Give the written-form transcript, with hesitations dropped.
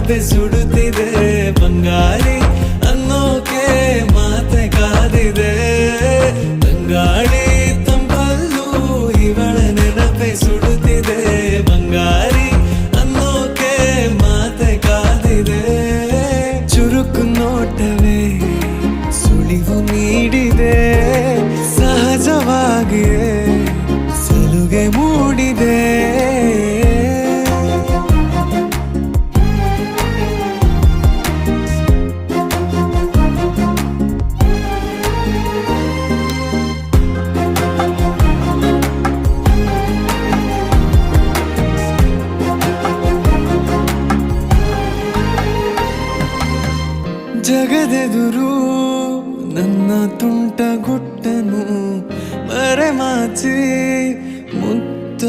ನೆನಪೆ ಸುಡುತ್ತಿದೆ ಬಂಗಾರಿ ಅನ್ನೋಕೆ ಮಾತೆ ಕಾದಿದೆ ತಂಗಾಳಿ ತಂಪಲ್ಲೂ ಇವಳ ನೆನಪೆ ಸುಡುತ್ತಿದೆ ಬಂಗಾರಿ ಅನ್ನೋಕೆ ಮಾತೆ ಕಾದಿದೆ ಚುರುಕು ನೋಟವೇ ಸುಳಿವು ನೀಡಿದೆ ಸಹಜವಾಗಿಯೇ ಸಲುಗೆ ಮೂಡಿದೆ ಜಗದೆದುರು ನನ್ನ ತುಂಟ ಗುಟ್ಟನು ಮರೆಮಾಚಿ ಮುತ್ತ